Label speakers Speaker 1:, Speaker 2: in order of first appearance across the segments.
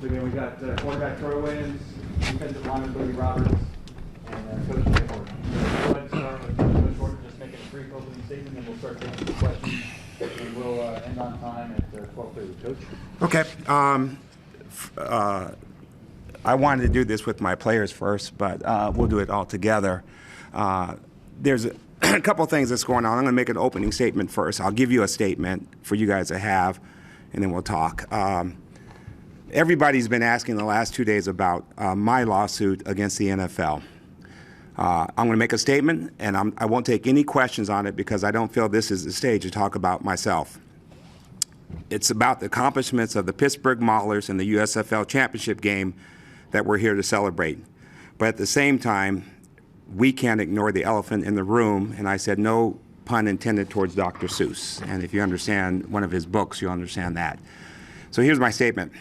Speaker 1: So again, we got quarterback Troy Williams, defensive lineman Boogie Roberts, and Coach Ray Horton. Go ahead and start with Coach Horton, just making a brief opening statement, and we'll start taking some questions, and we'll end on time at 12:30. Coach?
Speaker 2: Okay. I wanted to do this with my players first, but we'll do it all together. There's a couple things that's going on. I'm going to make an opening statement first. I'll give you a statement for you guys to have, and then we'll talk. Everybody's been asking the last 2 days about my lawsuit against the NFL. I'm going to make a statement, and I won't take any questions on it because I don't feel this is the stage to talk about myself. It's about the accomplishments of the Pittsburgh Maulers in the USFL championship game that we're here to celebrate. But at the same time, we can't ignore the elephant in the room, and I said no pun intended towards Dr. Seuss. And if you understand one of his books, you'll understand that. So here's my statement.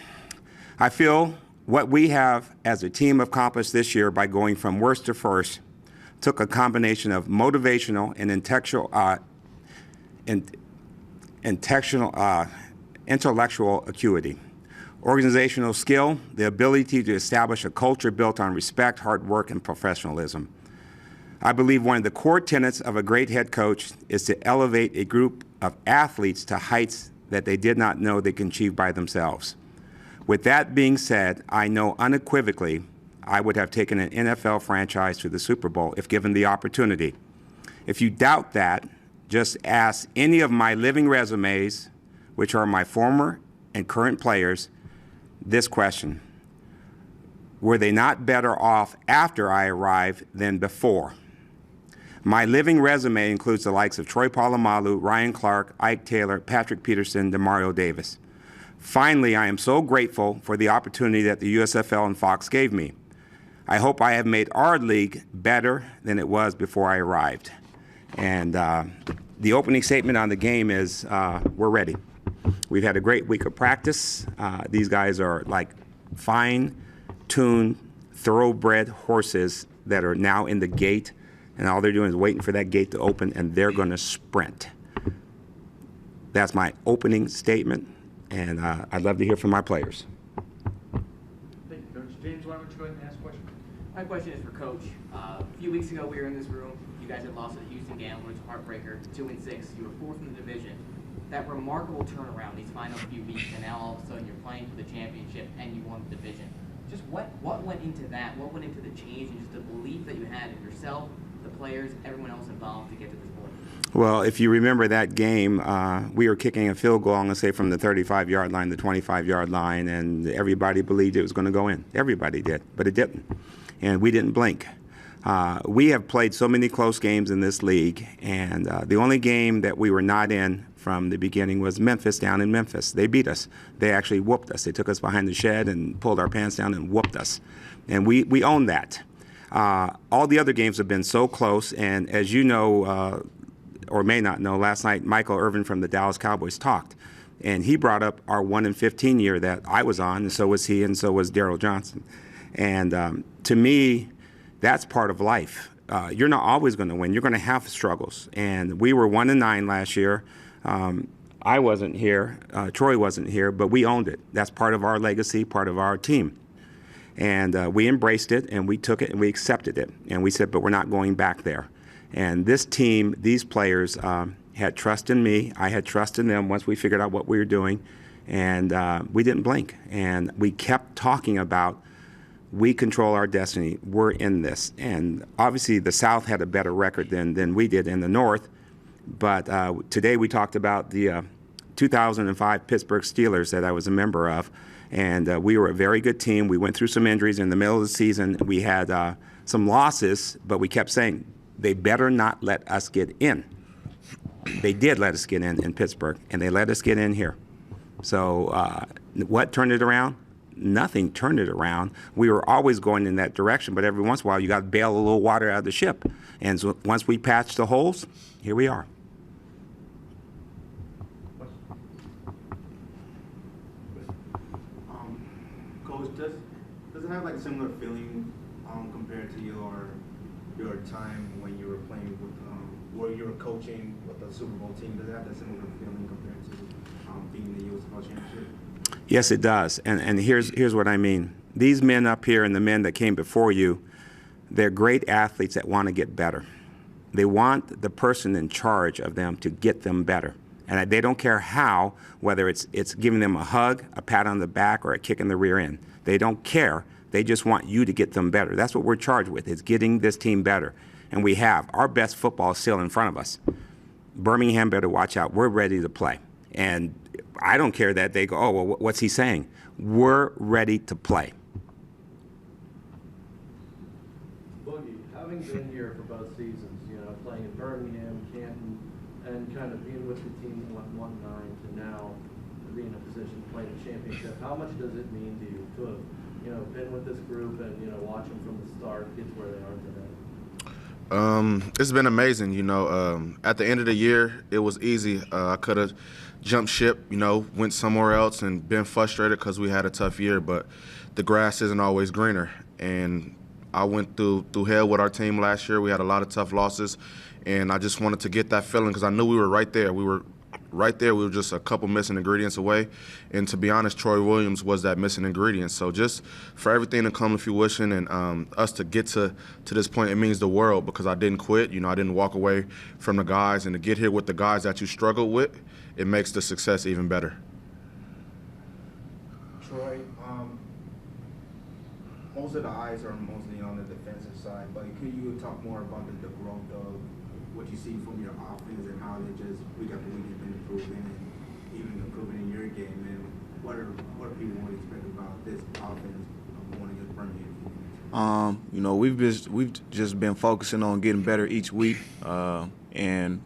Speaker 2: I feel what we have as a team accomplished this year by going from worst to first took a combination of motivational and intellectual acuity, organizational skill, the ability to establish a culture built on respect, hard work, and professionalism. I believe one of the core tenets of a great head coach is to elevate a group of athletes to heights that they did not know they can achieve by themselves. With that being said, I know unequivocally I would have taken an NFL franchise to the Super Bowl if given the opportunity. If you doubt that, just ask any of my living resumes, which are my former and current players, this question. Were they not better off after I arrived than before? My living resume includes the likes of Troy Polamalu, Ryan Clark, Ike Taylor, Patrick Peterson, Demario Davis. Finally, I am so grateful for the opportunity that the USFL and Fox gave me. I hope I have made our league better than it was before I arrived. And the opening statement on the game is we're ready. We've had a great week of practice. These guys are like fine-tuned, thoroughbred horses that are now in the gate, and all they're doing is waiting for that gate to open, and they're going to sprint. That's my opening statement, and I'd love to hear from my players.
Speaker 1: Thank you, Coach. James, why don't you go ahead and ask a question?
Speaker 3: My question is for Coach. A few weeks ago, we were in this room. You guys had lost to the Houston Gamblers, heartbreaker, 2-6. You were fourth in the division. That remarkable turnaround these final few weeks, and now all of a sudden you're playing for the championship and you won the division. Just what went into that? What went into the change and just the belief that you had in yourself, the players, everyone else involved to get to this point?
Speaker 2: Well, if you remember that game, we were kicking a field goal, I'm going to say from the 35-yard line, the 25-yard line, and everybody believed it was going to go in. Everybody did, but it didn't. And we didn't blink. We have played so many close games in this league, and the only game that we were not in from the beginning was Memphis, down in Memphis. They beat us. They actually whooped us. They took us behind the shed and pulled our pants down and whooped us. And we own that. All the other games have been so close, and as you know, or may not know, last night Michael Irvin from the Dallas Cowboys talked, and he brought up our 1-15 year that I was on, and so was he, and so was Daryl Johnson. And to me, that's part of life. You're not always going to win. You're going to have struggles. And we were 1-9 last year. I wasn't here. Troy wasn't here, but we owned it. That's part of our legacy, part of our team. And we embraced it, and we took it, and we accepted it. And we said, but we're not going back there. And this team, these players had trust in me. I had trust in them once we figured out what we were doing. And we didn't blink. And we kept talking about we control our destiny. We're in this. And obviously the South had a better record than we did in the North. But today we talked about the 2005 Pittsburgh Steelers that I was a member of. And we were a very good team. We went through some injuries in the middle of the season. We had some losses, but we kept saying, they better not let us get in. They did let us get in Pittsburgh, and they let us get in here. So what turned it around? Nothing turned it around. We were always going in that direction, but every once in a while you got to bail a little water out of the ship. And so once we patched the holes, here we are.
Speaker 4: Coach, does it have like a similar feeling compared to your time when you were playing with, where you were coaching with the Super Bowl team? Does it have that similar feeling compared to being in the USFL Championship?
Speaker 2: Yes, it does. And here's what I mean. These men up here and the men that came before you, they're great athletes that want to get better. They want the person in charge of them to get them better. And they don't care how, whether it's giving them a hug, a pat on the back, or a kick in the rear end. They don't care. They just want you to get them better. That's what we're charged with, is getting this team better. And we have. Our best football is still in front of us. Birmingham better watch out. We're ready to play. And I don't care that they go, oh, well, what's he saying? We're ready to play.
Speaker 5: Boogie, having been here for both seasons, playing in Birmingham, Canton, and kind of being with the team from 1-9 to now being in a position to play in a championship, how much does it mean to you to have, been with this group and, watch them from the start get to where they are today?
Speaker 6: It's been amazing. At the end of the year, it was easy. I could have jumped ship, went somewhere else and been frustrated because we had a tough year, but the grass isn't always greener. And I went through hell with our team last year. We had a lot of tough losses, and I just wanted to get that feeling because I knew we were right there. We were right there. We were just a couple missing ingredients away. And to be honest, Troy Williams was that missing ingredient. So just for everything to come to fruition and us to get to this point, it means the world because I didn't quit. I didn't walk away from the guys. And to get here with the guys that you struggled with, it makes the success even better.
Speaker 4: Troy, most of the eyes are mostly on the defensive side, but could you talk more about the growth of what you see from your offense and how they just week after week has been improving and even improving in your game, and what are people want to expect about this offense going against Birmingham?
Speaker 7: We've just been focusing on getting better each week, and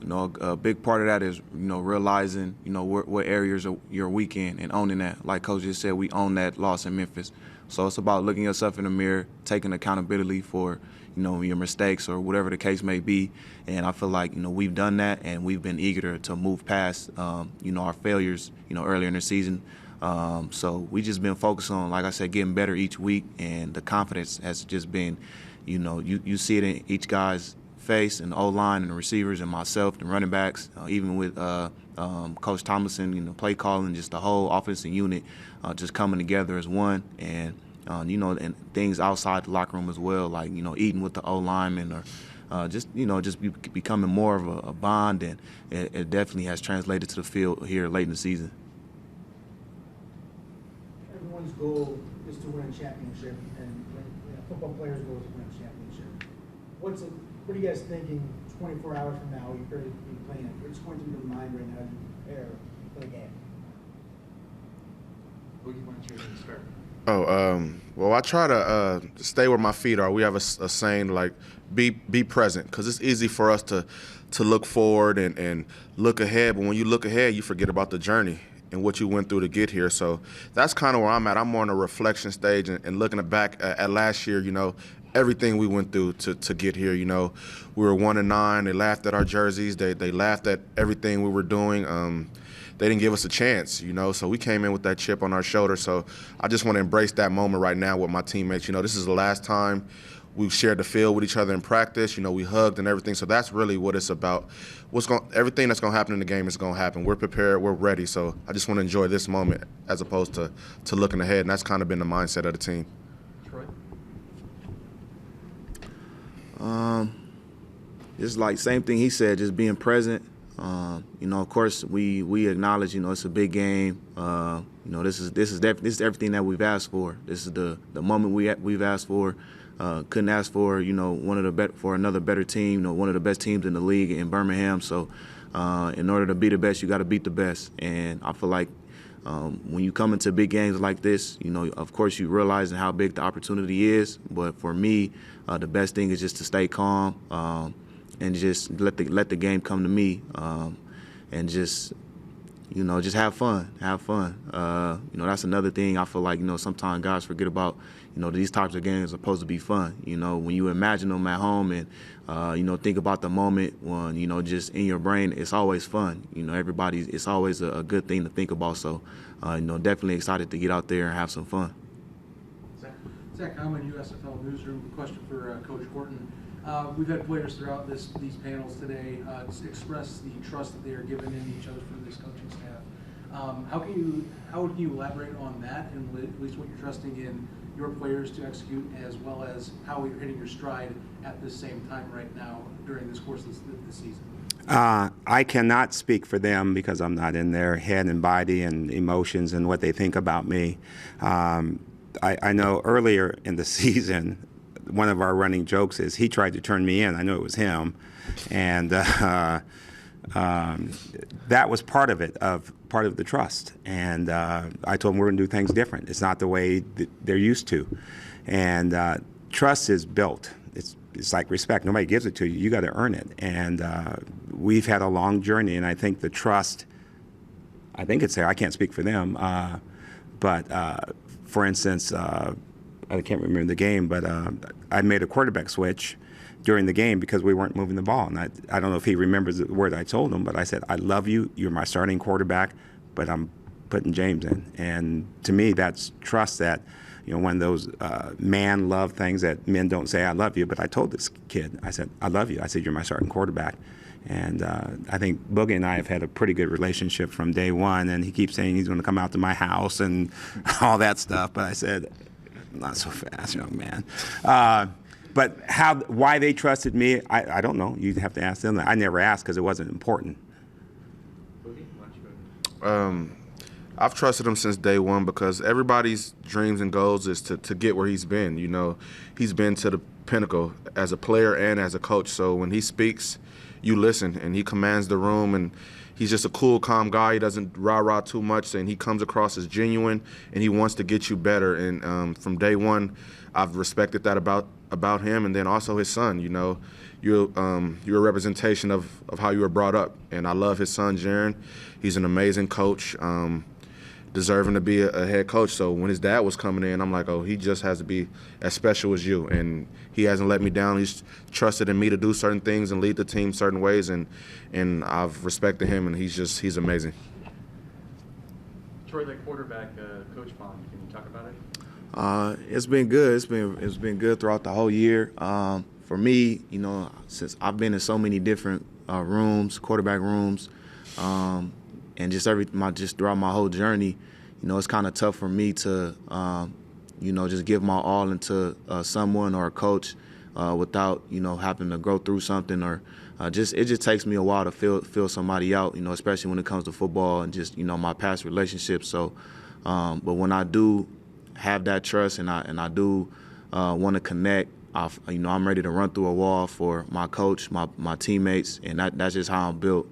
Speaker 7: a big part of that is realizing what areas you're weak in and owning that. Like Coach just said, we own that loss in Memphis. So it's about looking yourself in the mirror, taking accountability for your mistakes or whatever the case may be. And I feel like we've done that, and we've been eager to move past our failures earlier in the season. So we just been focused on, like I said, getting better each week, and the confidence has just been, you see it in each guy's face, and the O-line and the receivers and myself and running backs, even with Coach Tomlinson, play calling, just the whole offensive unit just coming together as one, and and things outside the locker room as well, like eating with the O-lineman or just becoming more of a bond, and it definitely has translated to the field here late in the season.
Speaker 8: Everyone's goal is to win a championship, and football players' goal is to win a championship. What are you guys thinking 24 hours from now? You're going to be playing. What's going through your mind right now as you prepare for the game?
Speaker 1: Boogie, why don't you start?
Speaker 6: Well, I try to stay where my feet are. We have a saying like, be present, because it's easy for us to look forward and look ahead, but when you look ahead, you forget about the journey and what you went through to get here. So that's kind of where I'm at. I'm more in a reflection stage and looking back at last year, everything we went through to get here. We were 1-9. They laughed at our jerseys. They laughed at everything we were doing. They didn't give us a chance, so we came in with that chip on our shoulder. So I just want to embrace that moment right now with my teammates. This is the last time we've shared the field with each other in practice. We hugged and everything. So that's really what it's about. Everything that's going to happen in the game is going to happen. We're prepared. We're ready. So I just want to enjoy this moment as opposed to looking ahead. And that's kind of been the mindset of the team.
Speaker 1: Troy?
Speaker 7: Just like same thing he said, just being present. Of course, we acknowledge, it's a big game. This is everything that we've asked for. This is the moment we've asked for. Couldn't ask for for another better team. One of the best teams in the league in Birmingham. So, in order to be the best, you got to beat the best. And I feel like when you come into big games like this, of course you realize how big the opportunity is. But for me, the best thing is just to stay calm. And just let the game come to me, and just have fun. That's another thing I feel like sometimes guys forget about. These types of games are supposed to be fun. When you imagine them at home and think about the moment when just in your brain, it's always fun. It's always a good thing to think about. So definitely excited to get out there and have some fun.
Speaker 9: Zach, I'm in USFL Newsroom. Question for Coach Horton. We've had players throughout these panels today express the trust that they are given in each other for this coaching staff. How can you elaborate on that, and at least what you're trusting in your players to execute, as well as how you're hitting your stride at this same time right now during this course of the season?
Speaker 2: I cannot speak for them because I'm not in their head and body and emotions and what they think about me. I know earlier in the season, one of our running jokes is he tried to turn me in. I knew it was him, and that was part of it, part of the trust. And I told him we're going to do things different. It's not the way that they're used to, and trust is built. It's like respect. Nobody gives it to you. You got to earn it. And we've had a long journey, and I think the trust, I think it's there. I can't speak for them. But for instance, I can't remember the game, but I made a quarterback switch during the game because we weren't moving the ball. And I don't know if he remembers the word I told him, but I said, I love you. You're my starting quarterback, but I'm putting James in. And to me, that's trust that, one of those man love things that men don't say, I love you. But I told this kid, I said, I love you. I said, you're my starting quarterback. And I think Boogie and I have had a pretty good relationship from day one. And he keeps saying he's going to come out to my house and all that stuff. But I said, not so fast, young man. But why they trusted me, I don't know. You'd have to ask them that. I never asked because it wasn't important.
Speaker 6: I've trusted him since day one because everybody's dreams and goals is to get where he's been. He's been to the pinnacle as a player and as a coach. So when he speaks, you listen, and he commands the room, and he's just a cool, calm guy. He doesn't rah-rah too much, and he comes across as genuine, and he wants to get you better. And from day one, I've respected that about him, and then also his son. You're a representation of how you were brought up, and I love his son, Jaron. He's an amazing coach, deserving to be a head coach. So when his dad was coming in, I'm like, oh, he just has to be as special as you, and he hasn't let me down. He's trusted in me to do certain things and lead the team certain ways, and I've respected him, and he's amazing.
Speaker 1: Troy, that quarterback coach bond, can you talk about it?
Speaker 7: It's been good. It's been good throughout the whole year. For me, since I've been in so many different rooms, quarterback rooms, and just throughout my whole journey, it's kind of tough for me to, just give my all into someone or a coach without, having to go through something or it just takes me a while to feel somebody out, especially when it comes to football and just, my past relationships. So, but when I do have that trust and I do want to connect, I'm ready to run through a wall for my coach, my teammates, and that's just how I'm built.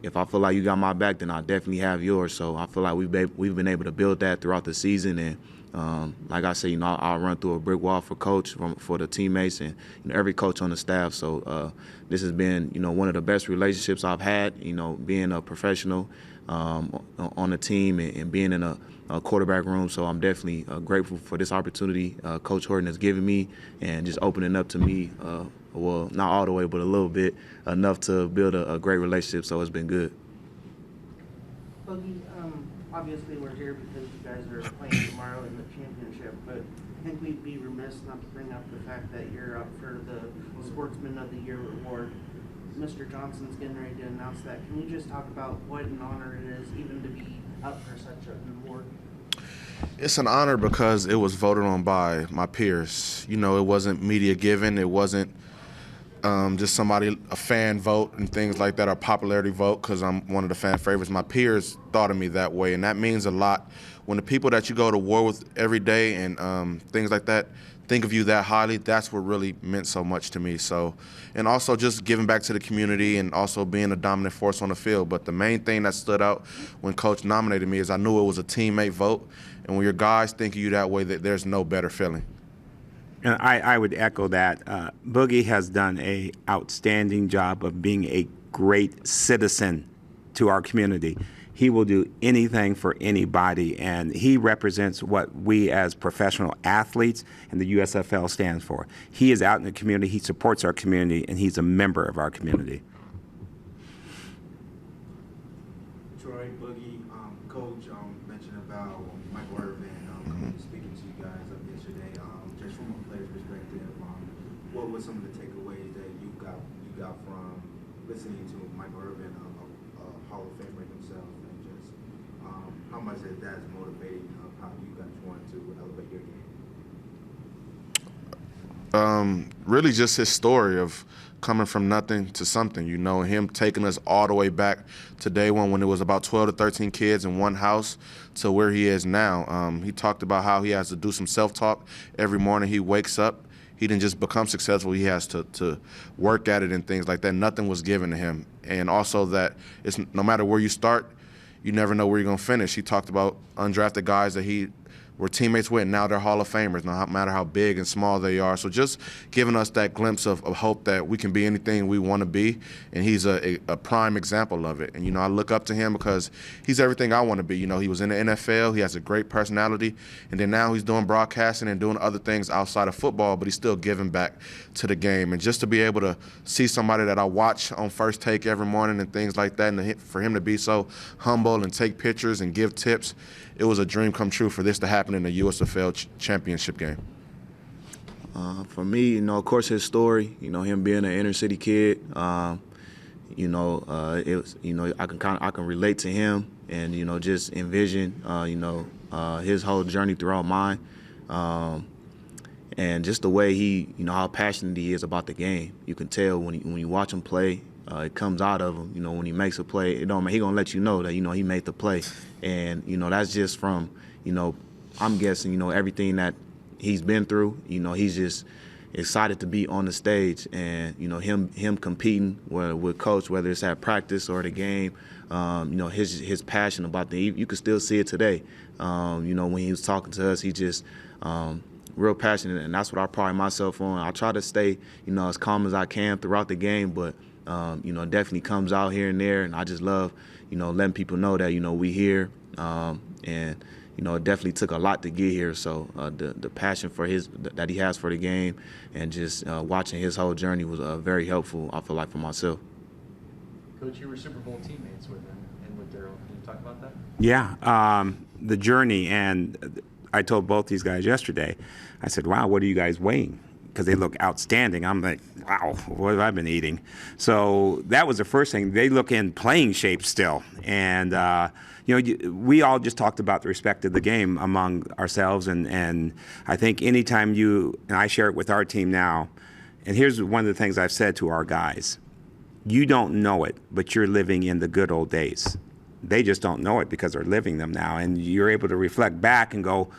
Speaker 7: If I feel like you got my back, then I definitely have yours. So I feel like we've been able to build that throughout the season, and like I say, I'll run through a brick wall for coach, for the teammates, and every coach on the staff. So this has been one of the best relationships I've had. Being a professional on the team and being in a quarterback room. So I'm definitely grateful for this opportunity Coach Horton has given me, and just opening up to me. Well, not all the way, but a little bit, enough to build a great relationship, so it's been good.
Speaker 10: Boogie, obviously we're here because you guys are playing tomorrow in the championship, but I think we'd be remiss not to bring up the fact that you're up for the Sportsman of the Year award. Mr. Johnson's getting ready to announce that. Can you just talk about what an honor it is even to be up for such an award?
Speaker 6: It's an honor because it was voted on by my peers. It wasn't media given. It wasn't just a fan vote and things like that, or popularity vote because I'm one of the fan favorites. My peers thought of me that way, and that means a lot. When the people that you go to war with every day and things like that think of you that highly, that's what really meant so much to me. So, and also just giving back to the community and also being a dominant force on the field. But the main thing that stood out when Coach nominated me is I knew it was a teammate vote, and when your guys think of you that way, that there's no better feeling.
Speaker 2: And I would echo that. Boogie has done an outstanding job of being a great citizen to our community. He will do anything for anybody, and he represents what we as professional athletes and the USFL stands for. He is out in the community, he supports our community, and he's a member of our community.
Speaker 4: Troy, Boogie, Coach mentioned about Michael Irvin coming and speaking to you guys yesterday. Just from a player's perspective, what were some of the takeaways that you got from listening to Michael Irvin Hall of Famer himself, and just how much that is motivating of how you guys want to elevate your game?
Speaker 6: Really just his story of coming from nothing to something, you know, him taking us all the way back to day one when it was about 12 to 13 kids in one house to where he is now. He talked about how he has to do some self-talk every morning he wakes up. He didn't just become successful, he has to work at it and things like that. Nothing was given to him. And also that it's no matter where you start, you never know where you're going to finish. He talked about undrafted guys that he were teammates with, and now they're Hall of Famers, no matter how big and small they are. So just giving us that glimpse of hope that we can be anything we want to be, and he's a prime example of it. And, you know, I look up to him because he's everything I want to be. You know, he was in the NFL, he has a great personality, and then now he's doing broadcasting and doing other things outside of football, but he's still giving back to the game. And just to be able to see somebody that I watch on First Take every morning and things like that, and for him to be so humble and take pictures and give tips, it was a dream come true for this to happen in the USFL championship game.
Speaker 7: For me, you know, of course, his story, you know, him being an inner city kid, you know, it was, you know, I can relate to him and, you know, just envision, you know, his whole journey throughout mine, and just the way he, you know, how passionate he is about the game. You can tell when you watch him play. It comes out of him, you know, when he makes a play. He gonna let you know that, you know, he made the play, and you know that's just from, you know, I'm guessing, you know, everything that he's been through. You know, he's just excited to be on the stage, and you know him competing with coach, whether it's at practice or the game. You know, his passion about you could still see it today. You know, when he was talking to us, he just real passionate, and that's what I pride myself on. I try to stay, you know, as calm as I can throughout the game, but you know, definitely comes out here and there, and I just love, you know, letting people know that, you know, we here, and you know, it definitely took a lot to get here. So the passion for that he has for the game, and just watching his whole journey was very helpful, I feel like, for myself.
Speaker 1: Coach, you were Super Bowl teammates with him and with Daryl. Can you talk about that?
Speaker 2: Yeah, the journey, and I told both these guys yesterday, I said, wow, what are you guys weighing? Because they look outstanding. I'm like, wow, what have I been eating? So that was the first thing. They look in playing shape still. And, you know, we all just talked about the respect of the game among ourselves. And I think anytime and I share it with our team now, and here's one of the things I've said to our guys. You don't know it, but you're living in the good old days. They just don't know it because they're living them now. And you're able to reflect back and go,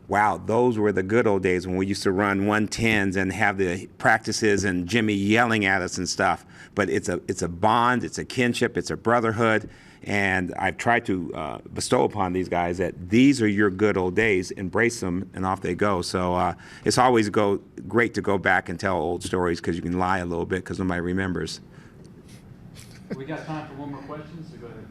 Speaker 2: wow, those were the good old days when we used to run 110s and have the practices and Jimmy yelling at us and stuff. But it's a bond, it's a kinship, it's a brotherhood. And I've tried to bestow upon these guys that these are your good old days, embrace them, and off they go. So it's always great to go back and tell old stories, because you can lie a little bit because nobody remembers.
Speaker 1: We got time for one more question, so go ahead.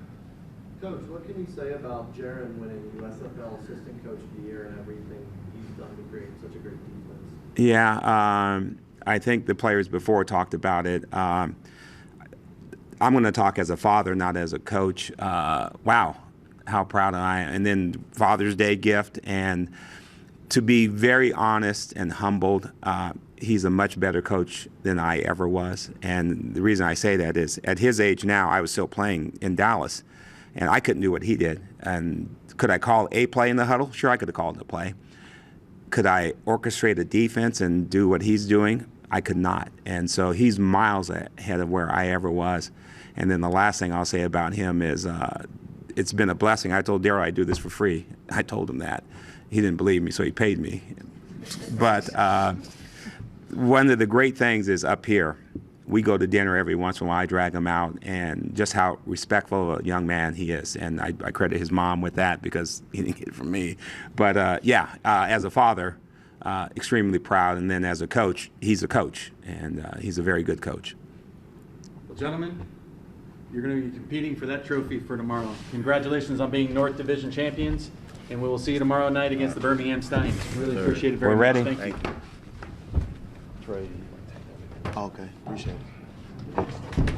Speaker 5: Coach, what can you say about Jaron winning USFL Assistant Coach of the Year and everything he's done to create such a great defense?
Speaker 2: Yeah, I think the players before talked about it. I'm going to talk as a father, not as a coach. Wow, how proud I am. And then Father's Day gift, and to be very honest and humbled, he's a much better coach than I ever was. And the reason I say that is at his age now, I was still playing in Dallas. And I couldn't do what he did. And could I call a play in the huddle? Sure, I could have called the play. Could I orchestrate a defense and do what he's doing? I could not. And so he's miles ahead of where I ever was. And then the last thing I'll say about him is it's been a blessing. I told Daryl I'd do this for free. I told him that. He didn't believe me, so he paid me. But one of the great things is up here, we go to dinner every once in a while. I drag him out, and just how respectful of a young man he is. And I credit his mom with that because he didn't get it from me. But, as a father, extremely proud. And then as a coach, he's a coach, and he's a very good coach.
Speaker 1: Well, gentlemen, you're going to be competing for that trophy for tomorrow. Congratulations on being North Division champions, and we will see you tomorrow night against the Birmingham Steins. Really appreciate it very
Speaker 2: We're
Speaker 1: much.
Speaker 2: ready.
Speaker 1: Thank you.
Speaker 7: Okay, appreciate it.